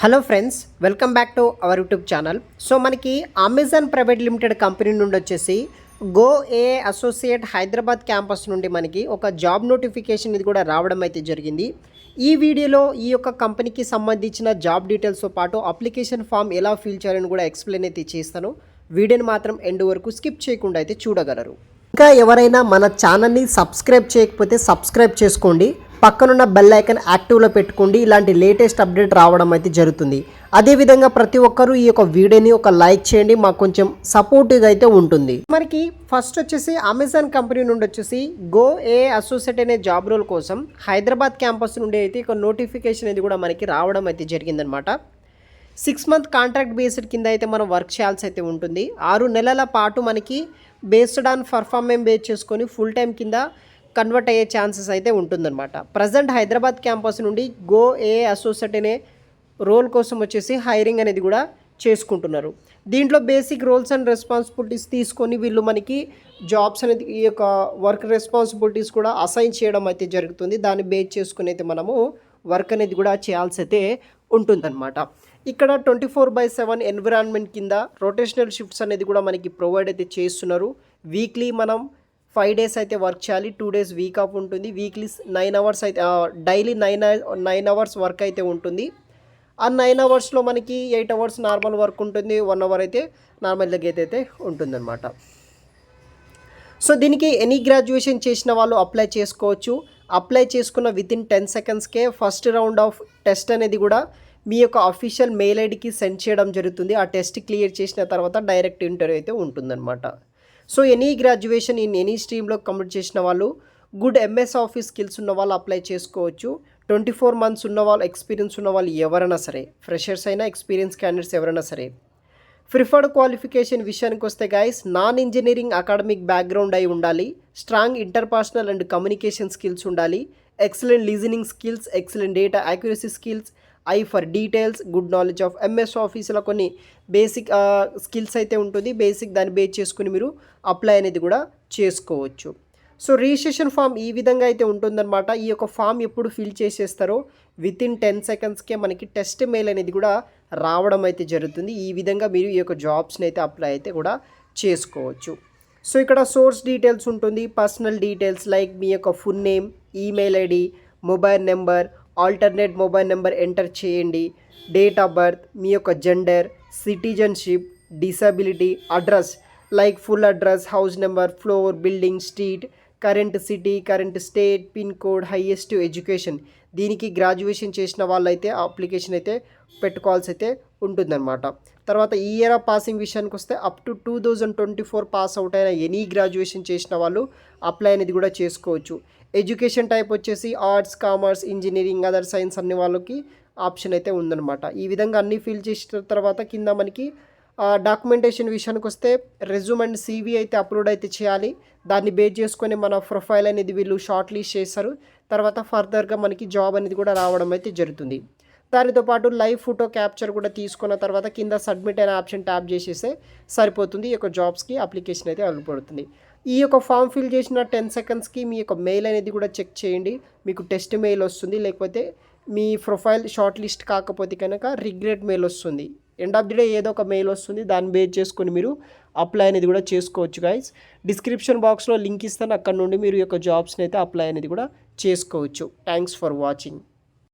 Hello friends, welcome back to our YouTube channel. So మనకి Amazon private limited company నుండి వచ్చేసి go AI associate Hyderabad campus నుండి మనకి ఒక జాబ్ నోటిఫికేషన్ ఇది కూడా రావడం అయితే జరిగింది. ఈ వీడియోలో ఈ యొక్క కంపెనీకి సంబంధించిన జాబ్ డీటెయిల్స్తో పాటు అప్లికేషన్ ఫామ్ ఎలా ఫిల్ చేయాలని కూడా ఎక్స్ప్లెయిన్ అయితే చేస్తాను. వీడియోని మాత్రం ఎండ్ వరకు స్కిప్ చేయకుండా అయితే చూడగలరు. ఇంకా ఎవరైనా మన ఛానల్ని సబ్స్క్రైబ్ చేయకపోతే సబ్స్క్రైబ్ చేసుకోండి. పక్కనున్న బెల్ ఐకాన్ యాక్టివ్లో పెట్టుకోండి. ఇలాంటి లేటెస్ట్ అప్డేట్ రావడం అయితే జరుగుతుంది. అదేవిధంగా ప్రతి ఒక్కరూ ఈ యొక్క వీడియోని ఒక లైక్ చేయండి, మాకు కొంచెం సపోర్టివ్గా అయితే ఉంటుంది. మనకి ఫస్ట్ వచ్చేసి అమెజాన్ కంపెనీ నుండి వచ్చేసి గో ఏఐ అసోసియేట్ అనే జాబ్ రోల్ కోసం హైదరాబాద్ క్యాంపస్ నుండి అయితే ఒక నోటిఫికేషన్ అనేది కూడా మనకి రావడం అయితే జరిగిందనమాట. 6 మంత్ కాంట్రాక్ట్ బేస్డ్ కింద అయితే మనం వర్క్ చేయాల్సి అయితే ఉంటుంది. 6 నెలల పాటు మనకి బేస్డ్ ఆన్ పర్ఫార్మెన్స్ బేస్ చేసుకొని ఫుల్ టైం కింద కన్వర్ట్ అయ్యే ఛాన్సెస్ అయితే ఉంటుందన్నమాట. ప్రజెంట్ హైదరాబాద్ క్యాంపస్ నుండి గో ఏఐ అసోసియేట్ అనే రోల్ కోసం వచ్చేసి హైరింగ్ అనేది కూడా చేసుకుంటున్నారు. దీంట్లో బేసిక్ రోల్స్ అండ్ రెస్పాన్సిబిలిటీస్ తీసుకొని వీళ్ళు మనకి జాబ్స్ అనేది ఈ యొక్క వర్క్ రెస్పాన్సిబిలిటీస్ కూడా అసైన్ చేయడం అయితే జరుగుతుంది. దాన్ని బేస్ చేసుకుని అయితే మనము వర్క్ అనేది కూడా చేయాల్సి అయితే ఉంటుందన్నమాట. ఇక్కడ 24/7 ఎన్విరాన్మెంట్ కింద రొటేషనల్ షిఫ్ట్స్ అనేది కూడా మనకి ప్రొవైడ్ అయితే చేస్తున్నారు. వీక్లీ మనం 5 డేస్ అయితే వర్క్ చేయాలి, 2 డేస్ వీక్ ఆఫ్ ఉంటుంది. వీక్లీ 9 అవర్స్ అయితే డైలీ 9 అవర్స్ వర్క్ అయితే ఉంటుంది. ఆ 9 అవర్స్లో మనకి 8 అవర్స్ నార్మల్ వర్క్ ఉంటుంది, 1 అవర్ అయితే నార్మల్ దగ్గర అయితే ఉంటుందన్నమాట. సో దీనికి ఎనీ గ్రాడ్యుయేషన్ చేసిన వాళ్ళు అప్లై చేసుకోవచ్చు. అప్లై చేసుకున్న వితిన్ 10 సెకండ్స్కే ఫస్ట్ రౌండ్ ఆఫ్ టెస్ట్ అనేది కూడా మీ యొక్క అఫీషియల్ మెయిల్ ఐడికి సెండ్ చేయడం జరుగుతుంది. ఆ టెస్ట్ క్లియర్ చేసిన తర్వాత డైరెక్ట్ ఇంటర్వ్యూ అయితే ఉంటుందన్నమాట. So any graduation in any స్ట్రీమ్లో కంప్లీట్ చేసిన వాళ్ళు, గుడ్ ఎంఎస్ ఆఫీస్ స్కిల్స్ ఉన్న వాళ్ళు అప్లై చేసుకోవచ్చు. 24 మంత్స్ ఉన్న వాళ్ళు, ఎక్స్పీరియన్స్ ఉన్న వాళ్ళు ఎవరైనా సరే, ఫ్రెషర్స్ అయినా ఎక్స్పీరియన్స్ క్యాండిడేట్స్ ఎవరైనా సరే. ప్రిఫర్డ్ క్వాలిఫికేషన్ విషయానికి వస్తే guys, non engineering academic background అయి ఉండాలి, strong interpersonal and communication skills ఉండాలి, excellent listening skills, excellent data accuracy skills, eye for details, good knowledge of MS ఆఫీస్లో కొన్ని బేసిక్ స్కిల్స్ అయితే ఉంటుంది. బేసిక్ దాన్ని బేస్ చేసుకుని మీరు అప్లై అనేది కూడా చేసుకోవచ్చు. సో రిజిస్ట్రేషన్ ఫామ్ ఈ విధంగా అయితే ఉంటుందన్నమాట. ఈ యొక్క ఫామ్ ఎప్పుడు ఫిల్ చేసేస్తారో వితిన్ 10 సెకండ్స్కే మనకి టెస్ట్ మెయిల్ అనేది కూడా రావడం అయితే జరుగుతుంది. ఈ విధంగా మీరు ఈ యొక్క జాబ్స్ని అయితే అప్లై అయితే కూడా చేసుకోవచ్చు. సో ఇక్కడ సోర్స్ డీటెయిల్స్ ఉంటుంది, పర్సనల్ డీటెయిల్స్ లైక్ మీ యొక్క full name, email ID, mobile number, alternate mobile number enter చేయండి, డేట్ ఆఫ్ బర్త్, మీ యొక్క gender, citizenship, disability, address like full address, house number, floor, building, street, current city, current state, pin code, highest education. దీనికి graduation చేసిన వాళ్ళైతే application అయితే పెట్టుకోవాల్సి అయితే ఉంటుందన్నమాట. తర్వాత ఈ ఇయర్ ఆఫ్ పాసింగ్ విషయానికి వస్తే అప్ టు 2024 పాస్ అవుట్ అయిన ఎనీ గ్రాడ్యుయేషన్ చేసిన వాళ్ళు అప్లై అనేది కూడా చేసుకోవచ్చు. ఎడ్యుకేషన్ టైప్ వచ్చేసి arts, commerce, engineering, other science అన్ని వాళ్ళకి ఆప్షన్ అయితే ఉందన్నమాట. ఈ విధంగా అన్నీ ఫిల్ చేసిన తర్వాత కింద మనకి డాక్యుమెంటేషన్ విషయానికి వస్తే రెజ్యూమ్ అండ్ సీవీ అయితే అప్లోడ్ అయితే చేయాలి. దాన్ని బేస్ చేసుకొని మన ప్రొఫైల్ అనేది వీళ్ళు షార్ట్ లిస్ట్ చేస్తారు. తర్వాత ఫర్దర్గా మనకి జాబ్ అనేది కూడా రావడం అయితే జరుగుతుంది. దానితో పాటు లైవ్ ఫోటో క్యాప్చర్ కూడా తీసుకున్న తర్వాత కింద సబ్మిట్ అనే ఆప్షన్ ట్యాప్ చేసేస్తే సరిపోతుంది. ఈ యొక్క జాబ్స్కి అప్లికేషన్ అయితే అవ్వబడుతుంది. ఈ యొక్క ఫామ్ ఫిల్ చేసిన 10 సెకండ్స్కి మీ యొక్క మెయిల్ అనేది కూడా చెక్ చేయండి. మీకు టెస్ట్ మెయిల్ వస్తుంది, లేకపోతే మీ ప్రొఫైల్ షార్ట్ లిస్ట్ కాకపోతే కనుక రిగ్రెట్ మెయిల్ వస్తుంది. ఎండ్ ఆఫ్ ది డే ఏదో ఒక మెయిల్ వస్తుంది, దాన్ని బేస్ చేసుకొని మీరు అప్లై అనేది కూడా చేసుకోవచ్చు గైస్. డిస్క్రిప్షన్ బాక్స్లో లింక్ ఇస్తాను, అక్కడ నుండి మీరు ఈ యొక్క జాబ్స్ని అయితే అప్లై అనేది కూడా చేసుకోవచ్చు. Thanks for watching.